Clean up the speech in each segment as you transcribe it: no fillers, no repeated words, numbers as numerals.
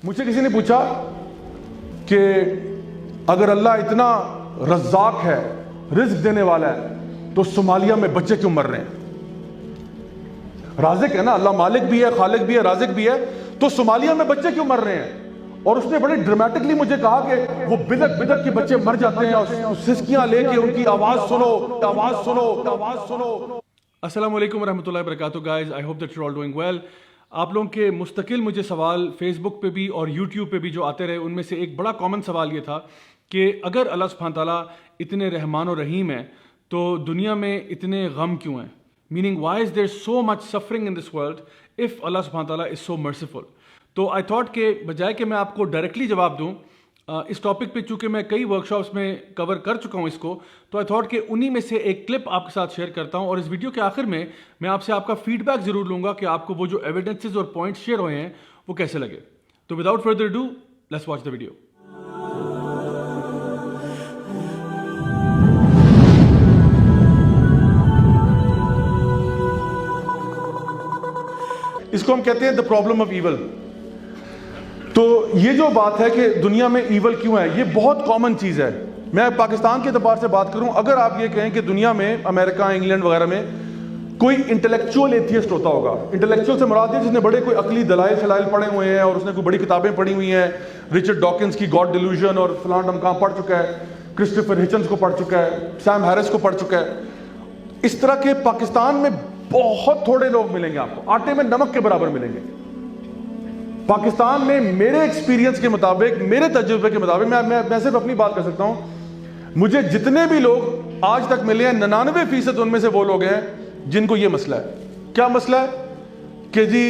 مجھ سے کسی نے پوچھا کہ اگر اللہ اتنا رزاق ہے، رزق دینے والا ہے، تو صومالیہ میں بچے کیوں مر رہے ہیں؟ رازق ہے نا، اللہ مالک بھی ہے، خالق بھی ہے، رازق بھی ہے، تو صومالیہ میں بچے کیوں مر رہے ہیں؟ اور اس نے بڑی ڈرامیٹکلی مجھے کہا کہ وہ بدک بدک کے بچے مر جاتے ہیں، اور سسکیاں لے کے ان کی آواز سنو، آواز سنو، آواز سنو۔ السلام علیکم ورحمۃ اللہ وبرکاتہ guys, I hope that you all doing well. آپ لوگوں کے مستقل مجھے سوال فیس بک پہ بھی اور یوٹیوب پہ بھی جو آتے رہے، ان میں سے ایک بڑا کامن سوال یہ تھا کہ اگر اللہ سبحانہ تعالیٰ اتنے رحمان و رحیم ہیں تو دنیا میں اتنے غم کیوں ہیں؟ Meaning why is there so much suffering in this world of اللہ سبحانہ تعالیٰ از سو مرسیفل؟ تو آئی تھاٹ کہ بجائے کہ میں آپ کو ڈائریکٹلی جواب دوں اس ٹاپک پہ، چونکہ میں کئی ورک شاپس میں کور کر چکا ہوں اس کو، تو آئی تھاٹ کہ انہی میں سے ایک کلپ آپ کے ساتھ شیئر کرتا ہوں، اور اس ویڈیو کے آخر میں آپ سے آپ کا فیڈ بیک ضرور لوں گا کہ آپ کو وہ جو ایویڈنسز اور پوائنٹس شیئر ہوئے ہیں وہ کیسے لگے۔ تو without further do, let's watch the video. اس کو ہم کہتے ہیں دا پرابلم آف ایول۔ تو یہ جو بات ہے کہ دنیا میں ایول کیوں ہے، یہ بہت کامن چیز ہے۔ میں پاکستان کے اعتبار سے بات کروں، اگر آپ یہ کہیں کہ دنیا میں امریکہ، انگلینڈ وغیرہ میں کوئی انٹلیکچوئل ایتھیسٹ ہوتا ہوگا، انٹلیکچوئل سے مراد ہے جس نے بڑے کوئی عقلی دلائل شلائل پڑھے ہوئے ہیں اور اس نے کوئی بڑی کتابیں پڑھی ہوئی ہیں، رچرڈ ڈاکنز کی گاڈ ڈیلوژن اور فلاں ڈمکاں پڑھ چکا ہے، کرسٹوفر ہچنز کو پڑھ چکا ہے، سیم ہیرس کو پڑھ چکا ہے۔ اس طرح کے پاکستان میں بہت تھوڑے لوگ ملیں گے، آپ کو آٹے میں نمک کے برابر ملیں گے۔ پاکستان میں میرے ایکسپیرینس کے مطابق، میرے تجربے کے مطابق، میں صرف اپنی بات کر سکتا ہوں، مجھے جتنے بھی لوگ آج تک ملے ہیں 99% ان میں سے وہ لوگ ہیں جن کو یہ مسئلہ ہے۔ کیا مسئلہ ہے؟ کہ جی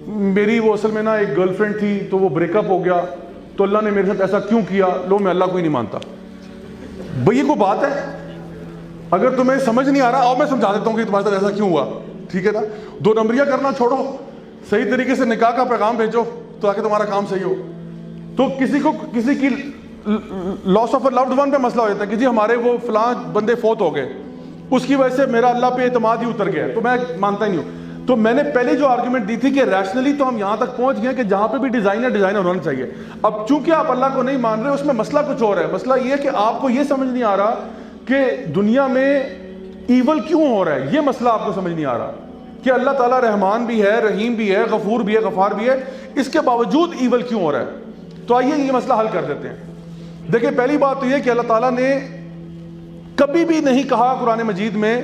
میری وہ اصل میں نا ایک گرل فرینڈ تھی، تو وہ بریک اپ ہو گیا، تو اللہ نے میرے ساتھ ایسا کیوں کیا؟ لو، میں اللہ کو ہی نہیں مانتا۔ بھئی یہ کوئی بات ہے؟ اگر تمہیں سمجھ نہیں آ رہا، اور میں سمجھا دیتا ہوں کہ تمہارے ساتھ ایسا کیوں ہوا، ٹھیک ہے نا؟ دو نمبریاں کرنا چھوڑو، صحیح طریقے سے نکاح کا پیغام بھیجو تاکہ تمہارا کام صحیح ہو۔ تو کسی کی لاس آف اے لوڈ ون پہ مسئلہ ہو جاتا ہے کہ جی ہمارے وہ فلاں بندے فوت ہو گئے، اس کی وجہ سے میرا اللہ پہ اعتماد ہی اتر گیا ہے، تو میں مانتا ہی نہیں ہوں۔ تو میں نے پہلے جو آرگومنٹ دی تھی کہ ریشنلی تو ہم یہاں تک پہنچ گئے کہ جہاں پہ بھی ڈیزائنر ہونا چاہیے۔ اب چونکہ آپ اللہ کو نہیں مان رہے، اس میں مسئلہ کچھ اور ہے۔ مسئلہ یہ ہے کہ آپ کو یہ سمجھ نہیں آ رہا کہ دنیا میں ایول کیوں ہو رہا ہے۔ یہ مسئلہ آپ کو سمجھ نہیں آ رہا کہ اللہ تعالیٰ رحمان بھی ہے، رحیم بھی ہے، غفور بھی ہے، غفار بھی ہے، اس کے باوجود ایول کیوں ہو رہا ہے؟ تو آئیے یہ مسئلہ حل کر دیتے ہیں۔ دیکھیں، پہلی بات تو یہ کہ اللہ تعالیٰ نے کبھی بھی نہیں کہا قرآن مجید میں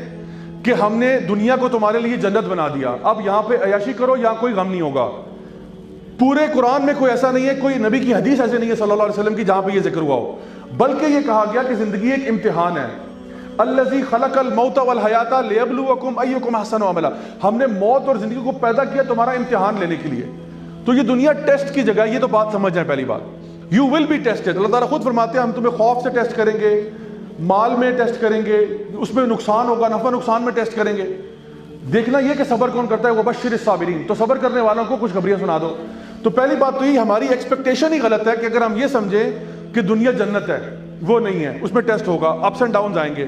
کہ ہم نے دنیا کو تمہارے لیے جنت بنا دیا، اب یہاں پہ عیاشی کرو، یہاں کوئی غم نہیں ہوگا۔ پورے قرآن میں کوئی ایسا نہیں ہے، کوئی نبی کی حدیث ایسے نہیں ہے صلی اللہ علیہ وسلم کی جہاں پہ یہ ذکر ہوا ہو، بلکہ یہ کہا گیا کہ زندگی ایک امتحان ہے۔ الذی خلق الموت والحیات لیبلوکم ایکم احسن عملا، ہم نے موت اور زندگی کو پیدا کیا تمہارا امتحان لینے کے لیے۔ تو یہ دنیا ٹیسٹ کی جگہ ہے، یہ تو بات سمجھ جائیں پہلی بات۔ یو ول بی ٹیسٹڈ، اللہ تعالیٰ خود فرماتے ہیں ہم تمہیں خوف سے ٹیسٹ کریں گے، مال میں ٹیسٹ کریں گے، اس میں نقصان ہوگا، نفع نقصان میں ٹیسٹ کریں گے۔ دیکھنا یہ کہ صبر کون کرتا ہے، وبشر الصابرین، تو صبر کرنے والوں کو خوشخبریاں سنا دو۔ تو پہلی بات تو یہ ہماری ایکسپیکٹیشن ہی غلط ہے کہ اگر ہم یہ سمجھیں کہ دنیا جنت ہے، وہ نہیں ہے، اس میں ٹیسٹ ہوگا، اپس اینڈ ڈاؤنز آئیں گے۔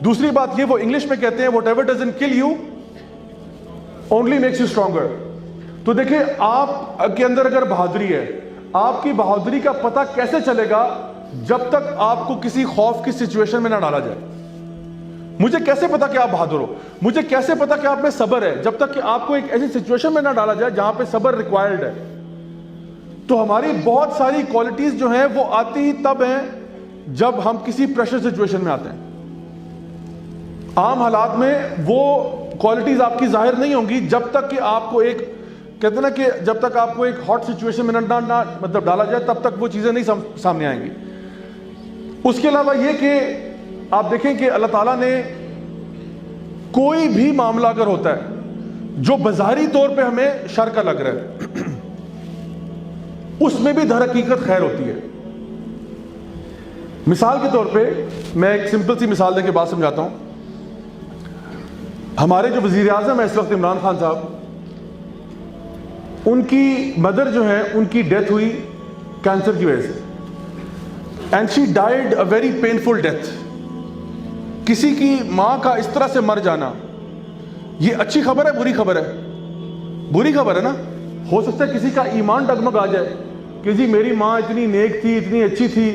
دوسری بات یہ، وہ انگلش میں کہتے ہیں whatever doesn't kill you only makes you stronger۔ تو دیکھیں، آپ کے اندر اگر بہادری ہے، آپ کی بہادری کا پتہ کیسے چلے گا جب تک آپ کو کسی خوف کی سچویشن میں نہ ڈالا جائے؟ مجھے کیسے پتا کہ آپ بہادر ہو؟ مجھے کیسے پتا کہ آپ میں صبر ہے جب تک کہ آپ کو ایک ایسی سچویشن میں نہ ڈالا جائے جہاں پہ صبر ریکوائرڈ ہے؟ تو ہماری بہت ساری کوالٹیز جو ہیں وہ آتی ہی تب ہیں جب ہم کسی پریشر سچویشن میں آتے ہیں۔ عام حالات میں وہ کوالٹیز آپ کی ظاہر نہیں ہوں گی جب تک کہ آپ کو ایک، کہتے ہیں نا کہ جب تک آپ کو ایک ہاٹ سچویشن میں نہ مطلب ڈالا جائے تب تک وہ چیزیں نہیں سامنے آئیں گی۔ اس کے علاوہ یہ کہ آپ دیکھیں کہ اللہ تعالیٰ نے کوئی بھی معاملہ اگر ہوتا ہے جو بظاہری طور پہ ہمیں شر کا لگ رہا ہے، اس میں بھی در حقیقت خیر ہوتی ہے۔ مثال کے طور پہ میں ایک سمپل سی مثال دے کے بات سمجھاتا ہوں۔ ہمارے جو وزیر اعظم ہیں اس وقت، عمران خان صاحب، ان کی مدر جو ہیں ان کی ڈیتھ ہوئی کینسر کی وجہ سے، and she died a very painful death. کسی کی ماں کا اس طرح سے مر جانا، یہ اچھی خبر ہے بری خبر ہے؟ بری خبر ہے نا۔ ہو سکتا ہے کسی کا ایمان ڈگمگ آ جائے، کہ جی میری ماں اتنی نیک تھی, اتنی اچھی تھی,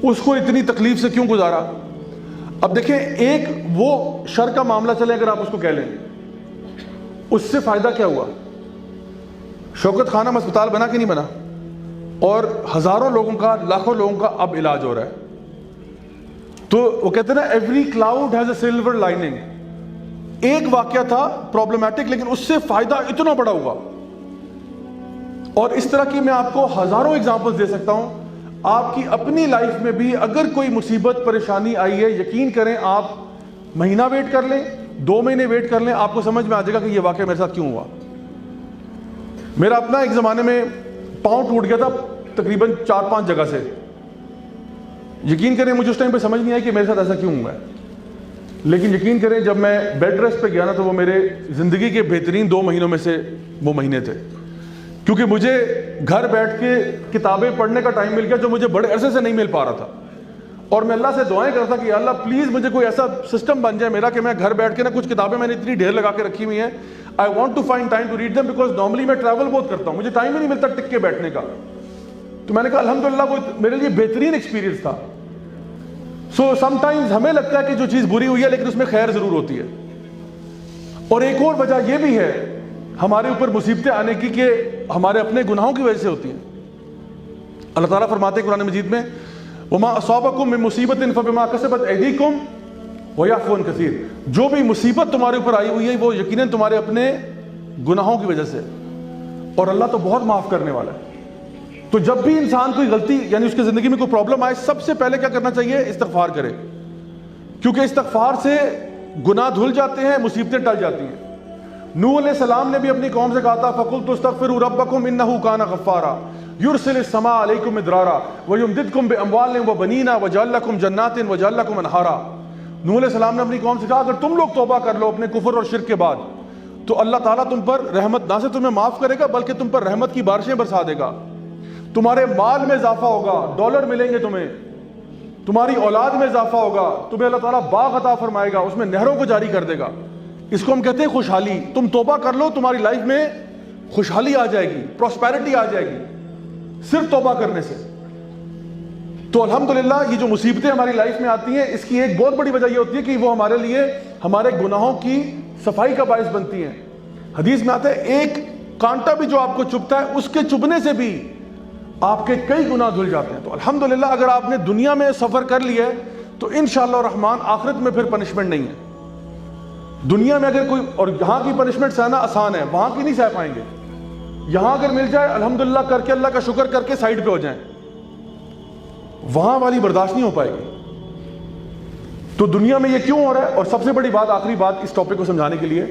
اس کو اتنی تکلیف سے کیوں گزارا. اب دیکھیں ایک وہ شر کا معاملہ چلے اگر آپ اس کو کہہ لیں, اس سے فائدہ کیا ہوا؟ شوکت خانم اسپتال بنا کہ نہیں بنا, اور ہزاروں لوگوں کا, لاکھوں لوگوں کا اب علاج ہو رہا ہے. تو وہ کہتے ہیں نا every cloud has a silver lining. ایک واقعہ تھا پرابلمٹک لیکن اس سے فائدہ اتنا بڑا ہوا. اور اس طرح کی میں آپ کو ہزاروں ایگزامپل دے سکتا ہوں. آپ کی اپنی لائف میں بھی اگر کوئی مصیبت پریشانی آئی ہے, یقین کریں آپ مہینہ ویٹ کر لیں, 2 مہینے ویٹ کر لیں, آپ کو سمجھ میں آ جائے گا کہ یہ واقعہ میرے ساتھ کیوں ہوا. میرا اپنا ایک زمانے میں پاؤں ٹوٹ گیا تھا تقریباً 4-5 جگہ سے. یقین کریں مجھے اس ٹائم پہ سمجھ نہیں آئی کہ میرے ساتھ ایسا کیوں ہوا ہے, لیکن یقین کریں جب میں بیڈ ریسٹ پہ گیا نا تو وہ میرے زندگی کے بہترین 2 مہینوں میں سے وہ مہینے تھے, کیونکہ مجھے گھر بیٹھ کے کتابیں پڑھنے کا ٹائم مل گیا جو مجھے بڑے عرصے سے نہیں مل پا رہا تھا. اور میں اللہ سے دعائیں کرتا کہ اللہ پلیز مجھے کوئی ایسا سسٹم بن جائے میرا کہ میں گھر بیٹھ کے نا, کچھ کتابیں میں نے اتنی ڈھیر لگا کے رکھی ہوئی ہیں, I want to find time to read them, because normally میں ٹریول بہت کرتا ہوں, مجھے ٹائم ہی نہیں ملتا ٹک کے بیٹھنے کا. تو میں نے کہا الحمدللہ وہ میرے لیے بہترین ایکسپیرینس تھا. سو سم ٹائمز ہمیں لگتا ہے کہ جو چیز بری ہوئی ہے لیکن اس میں خیر ضرور ہوتی ہے. اور ایک اور وجہ یہ بھی ہے ہمارے اوپر مصیبتیں آنے کی کہ ہمارے اپنے گناہوں کی وجہ سے ہوتی ہیں. اللہ تعالیٰ فرماتے ہیں قرآن مجید میں وَمَا أَصَابَكُم مِّن مُّصِيبَةٍ فَبِمَا كَسَبَتْ أَيْدِيكُمْ وَيَعْفُو عَن كَثِيرٍ. جو بھی مصیبت تمہارے اوپر آئی ہوئی ہے وہ یقیناً تمہارے اپنے گناہوں کی وجہ سے, اور اللہ تو بہت معاف کرنے والا ہے. تو جب بھی انسان کوئی غلطی یعنی اس کی زندگی میں کوئی پرابلم آئے, سب سے پہلے کیا کرنا چاہیے؟ استغفار کرے, کیونکہ استغفار سے گناہ دھل جاتے ہیں, مصیبتیں ٹل جاتی ہیں. نوح علیہ السلام نے بھی اپنی قوم سے کہا تھا فَقُلْتُ اسْتَغْفِرُوا رَبَّكُمْ إِنَّهُ كَانَ غَفَّارًا يُرْسِلِ السَّمَاءَ عَلَيْكُمْ مِدْرَارًا وَيُمْدِدْكُمْ بِأَمْوَالٍ وَبَنِينَ وَيَجْعَلْ لَكُمْ جَنَّاتٍ وَيَجْعَلْ لَكُمْ أَنْهَارًا. نوح علیہ السلام نے اپنی قوم سے کہا اگر تم لوگ توبہ کر لو اپنے کفر اور شرک کے بعد تو اللہ تعالیٰ تم پر رحمت نہ سے تمہیں معاف کرے گا بلکہ تم پر رحمت کی بارشیں برسا دے گا. تمہارے مال میں اضافہ ہوگا, ڈالر ملیں گے تمہیں, تمہاری اولاد میں اضافہ ہوگا, تمہیں اللہ تعالیٰ باغ عطا فرمائے گا, اس میں نہروں کو جاری کر دے گا. اس کو ہم کہتے ہیں خوشحالی. تم توبہ کر لو تمہاری لائف میں خوشحالی آ جائے گی, پراسپیرٹی آ جائے گی صرف توبہ کرنے سے. تو الحمدللہ یہ جو مصیبتیں ہماری لائف میں آتی ہیں اس کی ایک بہت بڑی وجہ یہ ہوتی ہے کہ وہ ہمارے لیے ہمارے گناہوں کی صفائی کا باعث بنتی ہیں. حدیث میں آتا ہے ایک کانٹا بھی جو آپ کو چبھتا ہے اس کے چبھنے سے بھی آپ کے کئی گناہ دھل جاتے ہیں. تو الحمدللہ اگر آپ نے دنیا میں سفر کر لیا ہے تو انشاءاللہ الرحمن آخرت میں پھر پنشمنٹ نہیں ہے. دنیا میں اگر کوئی, اور یہاں کی پنشمنٹ سہنا آسان ہے, وہاں کی نہیں سہ پائیں گے. یہاں اگر مل جائے الحمدللہ کر کے اللہ کا شکر کر کے سائڈ پہ ہو جائیں, وہاں والی برداشت نہیں ہو پائے گی. تو دنیا میں یہ کیوں ہو رہا ہے؟ اور سب سے بڑی بات, آخری بات اس ٹاپک کو سمجھانے کے لیے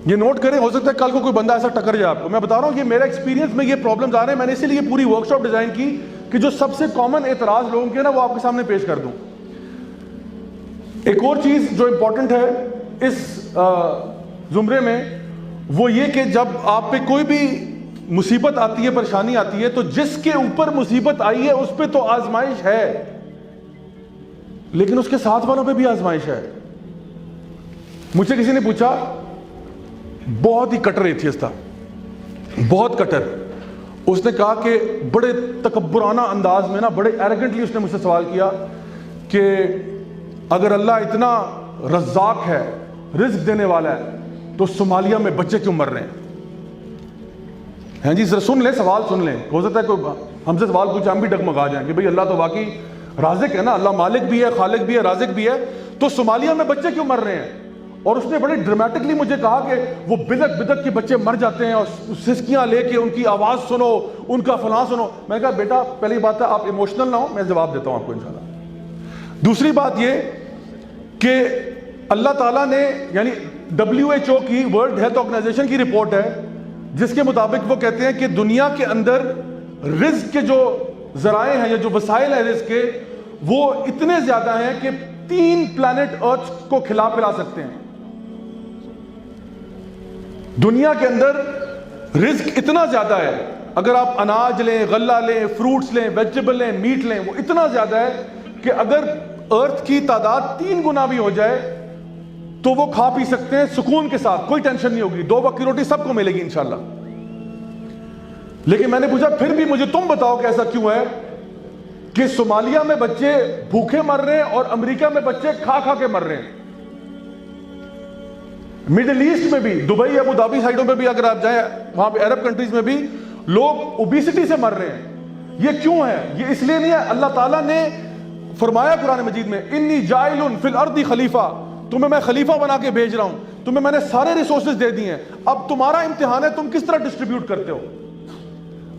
یہ نوٹ کریں, ہو سکتا ہے کل کو کوئی بندہ ایسا ٹکر جائے آپ کو. میں بتا رہا ہوں یہ میرا ایکسپیرینس میں یہ پرابلمز آ رہے ہیں, میں نے اسی لیے پوری ورک شاپ ڈیزائن کی کہ جو سب سے کامن اعتراض لوگوں کے نا وہ آپ کے سامنے پیش کر دوں. ایک اور چیز جو امپورٹنٹ ہے اس زمرے میں وہ یہ کہ جب آپ پہ کوئی بھی مصیبت آتی ہے, پریشانی آتی ہے, تو جس کے اوپر مصیبت آئی ہے اس پہ تو آزمائش ہے لیکن اس کے ساتھ والوں پہ بھی آزمائش ہے. مجھ سے کسی نے پوچھا, بہت ہی کٹر ایتھیسٹ تھا, بہت کٹر, اس نے کہا کہ بڑے تکبرانہ انداز میں نا, بڑے ایروگنٹلی اس نے مجھ سے سوال کیا کہ اگر اللہ اتنا رزاق ہے, رزق دینے والا ہے, تو صومالیہ میں بچے کیوں مر رہے ہیں؟ ہیں جی ذرا سن لیں, سوال سن لیں, ہو سکتا ہے کوئی ہم سے سوال پوچھے ہم بھی ڈگمگا جائیں کہ بھئی اللہ تو واقعی رازق ہے نا, اللہ مالک بھی ہے, خالق بھی ہے, رازق بھی ہے, تو صومالیہ میں بچے کیوں مر رہے ہیں؟ اور اس نے بڑے ڈرامیٹکلی مجھے کہا کہ وہ بدک بدک کے بچے مر جاتے ہیں اور سسکیاں لے کے ان کی آواز سنو, ان کا فلاں سنو. میں نے کہا بیٹا پہلی بات ہے آپ ایموشنل نہ ہو, میں جواب دیتا ہوں آپ کو انشاءاللہ. دوسری بات یہ کہ اللہ تعالیٰ نے یعنی WHO کی ورلڈ ہیلتھ آرگنائزیشن کی رپورٹ ہے جس کے مطابق وہ کہتے ہیں کہ دنیا کے اندر رزق کے جو ذرائع ہیں یا جو وسائل ہیں رزق کے وہ اتنے زیادہ ہیں کہ 3 پلانٹ ارتھ کو کھلا پلا سکتے ہیں. دنیا کے اندر رزق اتنا زیادہ ہے, اگر آپ اناج لیں, غلہ لیں, فروٹس لیں, ویجیٹیبل لیں, میٹ لیں, وہ اتنا زیادہ ہے کہ اگر ارتھ کی تعداد 3 گنا بھی ہو جائے تو وہ کھا پی سکتے ہیں سکون کے ساتھ, کوئی ٹینشن نہیں ہوگی, 2 وقت کی روٹی سب کو ملے گی انشاءاللہ. لیکن میں نے پوچھا پھر بھی مجھے تم بتاؤ کہ ایسا کیوں ہے کہ صومالیہ میں بچے بھوکے مر رہے ہیں اور امریکہ میں بچے کھا کھا کے مر رہے ہیں. مڈل ایسٹ میں بھی, دبئی ابو دھابی سائڈوں میں بھی اگر آپ جائیں, وہاں پہ عرب کنٹریز میں بھی لوگ اوبیسٹی سے مر رہے ہیں. یہ کیوں ہے؟ یہ اس لیے نہیں ہے, اللہ تعالیٰ نے فرمایا قرآن مجید میں انی جائل فی الارض خلیفہ, تمہیں میں خلیفہ بنا کے بھیج رہا ہوں, تمہیں میں نے سارے ریسورسز دے دیے ہیں, اب تمہارا امتحان ہے تم کس طرح ڈسٹریبیوٹ کرتے ہو.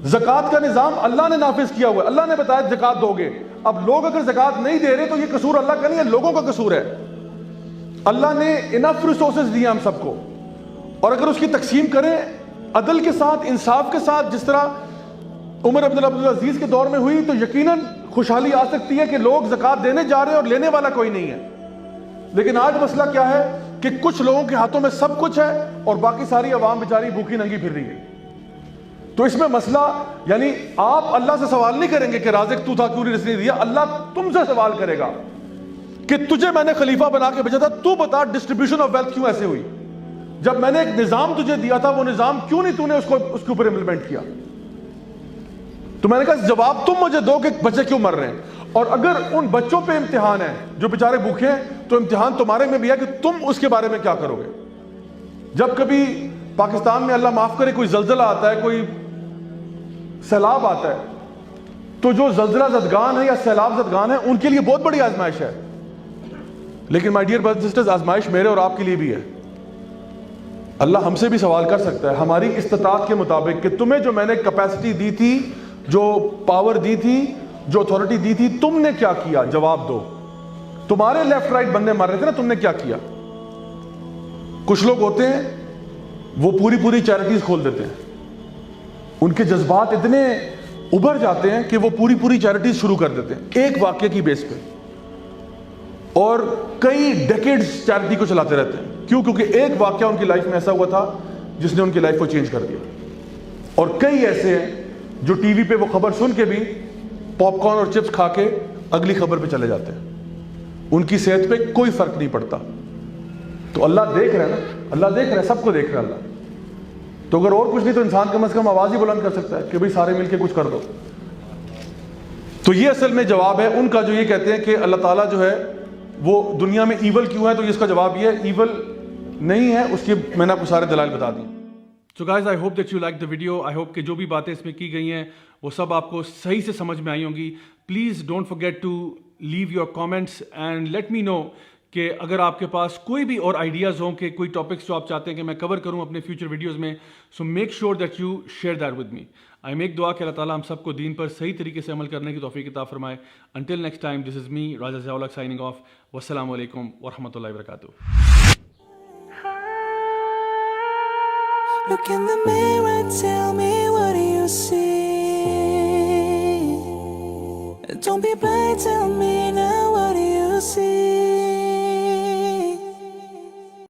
زکوٰۃ کا نظام اللہ نے نافذ کیا ہوا ہے, اللہ نے بتایا زکوٰۃ دو گے. اب لوگ اگر زکوٰۃ نہیں دے رہے تو یہ قصور اللہ کا نہیں ہے, لوگوں کا قصور ہے. اللہ نے انف ریسورسز دیے ہم سب کو, اور اگر اس کی تقسیم کریں عدل کے ساتھ, انصاف کے ساتھ, جس طرح عمر بن عبدالعزیز کے دور میں ہوئی, تو یقیناً خوشحالی آ سکتی ہے کہ لوگ زکوٰۃ دینے جا رہے ہیں اور لینے والا کوئی نہیں ہے. لیکن آج مسئلہ کیا ہے کہ کچھ لوگوں کے ہاتھوں میں سب کچھ ہے اور باقی ساری عوام بیچاری بھوکی ننگی پھر رہی ہے. تو اس میں مسئلہ, یعنی آپ اللہ سے سوال نہیں کریں گے کہ رازق تو تھا کیوں نہیں رزق نہیں دیا, اللہ تم سے سوال کرے گا کہ تجھے میں نے خلیفہ بنا کے بھیجا تھا, تو بتا ڈسٹریبیوشن آف ویلتھ کیوں ایسے ہوئی. جب میں نے ایک نظام تجھے دیا تھا, وہ نظام کیوں نہیں تو نے اس کے اوپر امپلیمنٹ کیا. تو میں نے کہا جواب تم مجھے دو کہ بچے کیوں مر رہے ہیں, اور اگر ان بچوں پہ امتحان ہے جو بیچارے بھوکے ہیں, تو امتحان تمہارے میں بھی ہے کہ تم اس کے بارے میں کیا کرو گے. جب کبھی پاکستان میں اللہ معاف کرے کوئی زلزلہ آتا ہے, کوئی سیلاب آتا ہے, تو جو زلزلہ زدگان ہے یا سیلاب زدگان ہے ان کے لیے بہت بڑی آزمائش ہے. لیکن مائی ڈیئر برادرز سسٹرز, آزمائش میرے اور آپ کے لیے بھی ہے. اللہ ہم سے بھی سوال کر سکتا ہے ہماری استطاعت کے مطابق کہ تمہیں جو میں نے کیپیسٹی دی تھی, جو پاور دی تھی, جو اتھارٹی دی تھی, تم نے کیا کیا, جواب دو. تمہارے لیفٹ رائٹ بندے مر رہے تھے نا, تم نے کیا کیا. کچھ لوگ ہوتے ہیں وہ پوری چیریٹیز کھول دیتے ہیں, ان کے جذبات اتنے ابھر جاتے ہیں کہ وہ پوری چیریٹیز شروع کر دیتے ہیں ایک واقعے کی بیس پہ, اور کئی ڈیکیڈز چیریٹی کو چلاتے رہتے ہیں. کیوں؟ کیونکہ ایک واقعہ ان کی لائف میں ایسا ہوا تھا جس نے ان کی لائف کو چینج کر دیا. اور کئی ایسے ہیں جو ٹی وی پہ وہ خبر سن کے بھی پاپ کارن اور چپس کھا کے اگلی خبر پہ چلے جاتے ہیں, ان کی صحت پہ کوئی فرق نہیں پڑتا. تو اللہ دیکھ رہا ہے نا, اللہ دیکھ رہا ہے, سب کو دیکھ رہا ہے اللہ. تو اگر اور کچھ نہیں تو انسان کم از کم آواز ہی بلند کر سکتا ہے کہ بھئی سارے مل کے کچھ کر دو. تو یہ اصل میں جواب ہے ان کا جو یہ کہتے ہیں کہ اللہ تعالیٰ جو ہے وہ دنیا میں ایول کیوں ہے, تو اس کا جواب یہ ہے ایول نہیں ہے, اس کے میں نے آپ کو سارے دلائل بتا دی. So guys, I hope that you liked the video. I hope کہ جو بھی باتیں اس میں کی گئی ہیں وہ سب آپ کو صحیح سے سمجھ میں آئی ہوں گی. Please don't forget to leave your comments and let me know کہ اگر آپ کے پاس کوئی بھی اور آئیڈیاز ہوں کہ کوئی ٹاپکس جو آپ چاہتے ہیں کہ میں کور کروں اپنے فیوچر ویڈیوز میں, so make sure that you share that with me. I make دعا کہ اللہ تعالیٰ ہم سب کو دین پر صحیح طریقے سے عمل کرنے کی توفیق عطا فرمائے. Until next time, this is me, Raja Zia ul Haq signing off. والسلام علیکم ورحمۃ اللہ وبرکاتہ. Look in the mirror, tell me what do you see? Don't be blind, tell me now what do you see?